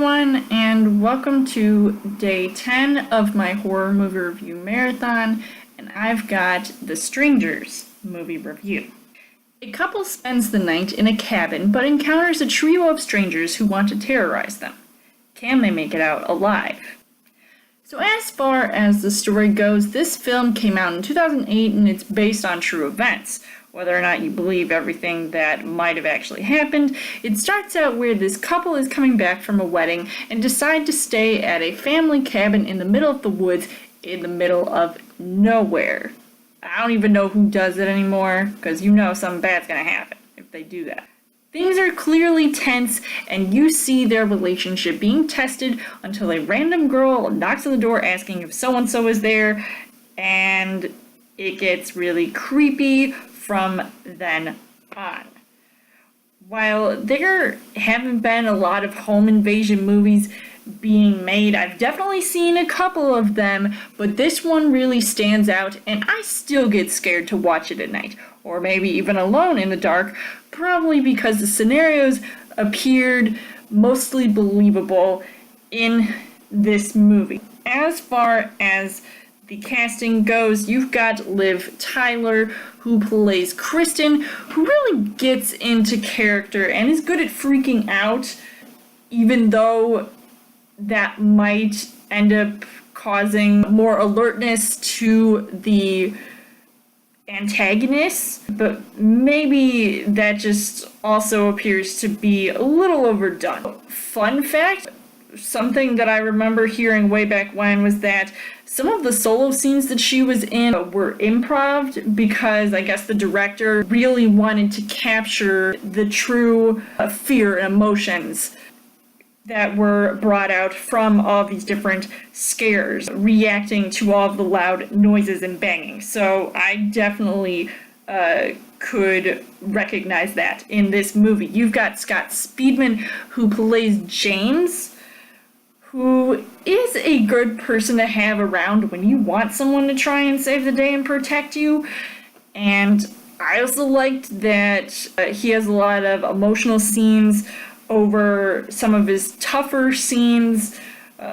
everyone, and welcome to day 10 of my horror movie review marathon, and I've got The Strangers movie review. A couple spends the night in a cabin but encounters a trio of strangers who want to terrorize them. Can they make it out alive? So as far as the story goes, this film came out in 2008 and it's based on true events. Whether or not you believe everything that might have actually happened, it starts out where this couple is coming back from a wedding and decide to stay at a family cabin in the middle of the woods in the middle of nowhere. I don't even know who does it anymore, because you know something bad's gonna happen if they do that. Things are clearly tense, and you see their relationship being tested until a random girl knocks on the door asking if so-and-so is there, and it gets really creepy from then on. While there haven't been a lot of home invasion movies being made, I've definitely seen a couple of them, but this one really stands out, and I still get scared to watch it at night, or maybe even alone in the dark, probably because the scenarios appeared mostly believable in this movie. As far as the casting goes, you've got Liv Tyler, who plays Kristen, who really gets into character and is good at freaking out, even though that might end up causing more alertness to the antagonists, but maybe that just also appears to be a little overdone. Fun fact, something that I remember hearing way back when was that some of the solo scenes that she was in were improv because I guess the director really wanted to capture the true fear and emotions that were brought out from all these different scares, reacting to all of the loud noises and banging. So I definitely could recognize that in this movie. You've got Scott Speedman, who plays James, who is a good person to have around when you want someone to try and save the day and protect you. And I also liked that he has a lot of emotional scenes over some of his tougher scenes,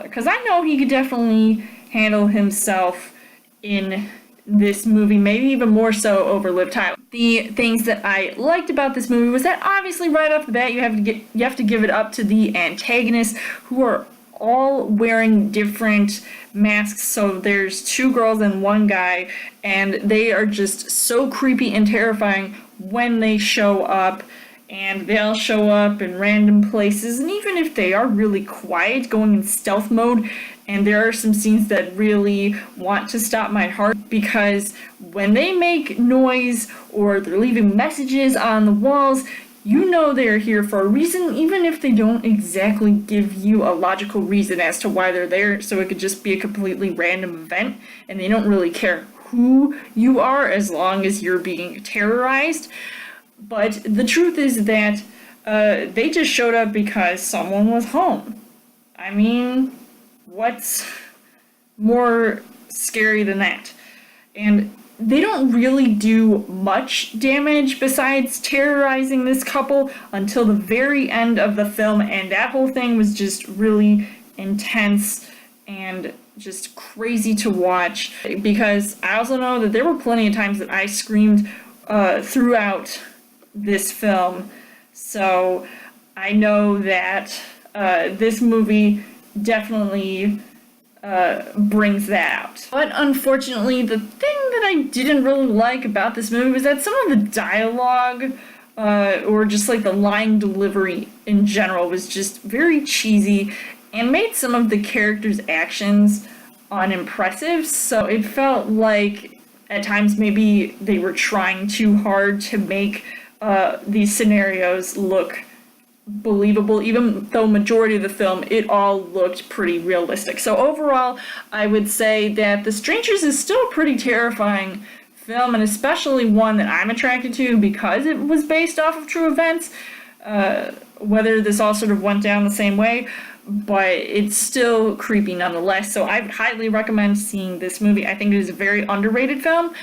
because I know he could definitely handle himself in this movie, maybe even more so over Liv Tyler. The things that I liked about this movie was that obviously right off the bat you have to give it up to the antagonists, who are all wearing different masks. So there's two girls and one guy, and they are just so creepy and terrifying when they show up. And they'll show up in random places, and even if they are really quiet, going in stealth mode, and there are some scenes that really want to stop my heart, because when they make noise or they're leaving messages on the walls, you know they're here for a reason, even if they don't exactly give you a logical reason as to why they're there. So it could just be a completely random event, and they don't really care who you are as long as you're being terrorized. But the truth is that they just showed up because someone was home. I mean, what's more scary than that? And they don't really do much damage besides terrorizing this couple until the very end of the film, and that whole thing was just really intense and just crazy to watch, because I also know that there were plenty of times that I screamed throughout this film. So I know that this movie definitely brings that out. But unfortunately, the thing that I didn't really like about this movie was that some of the dialogue or just like the line delivery in general was just very cheesy and made some of the characters' actions unimpressive. So it felt like at times maybe they were trying too hard to make these scenarios look believable, even though majority of the film, it all looked pretty realistic. So overall, I would say that The Strangers is still a pretty terrifying film, and especially one that I'm attracted to because it was based off of true events, whether this all sort of went down the same way, but it's still creepy nonetheless. So I would highly recommend seeing this movie. I think it is a very underrated film,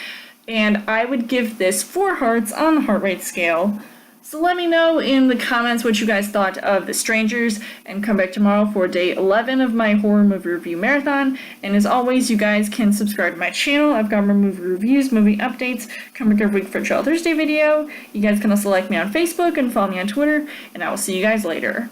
and I would give this 4 hearts on the heart rate scale. So let me know in the comments what you guys thought of The Strangers, and come back tomorrow for day 11 of my horror movie review marathon. And as always, you guys can subscribe to my channel. I've got more movie reviews, movie updates coming every week for Trail Thursday video. You guys can also like me on Facebook and follow me on Twitter, and I will see you guys later.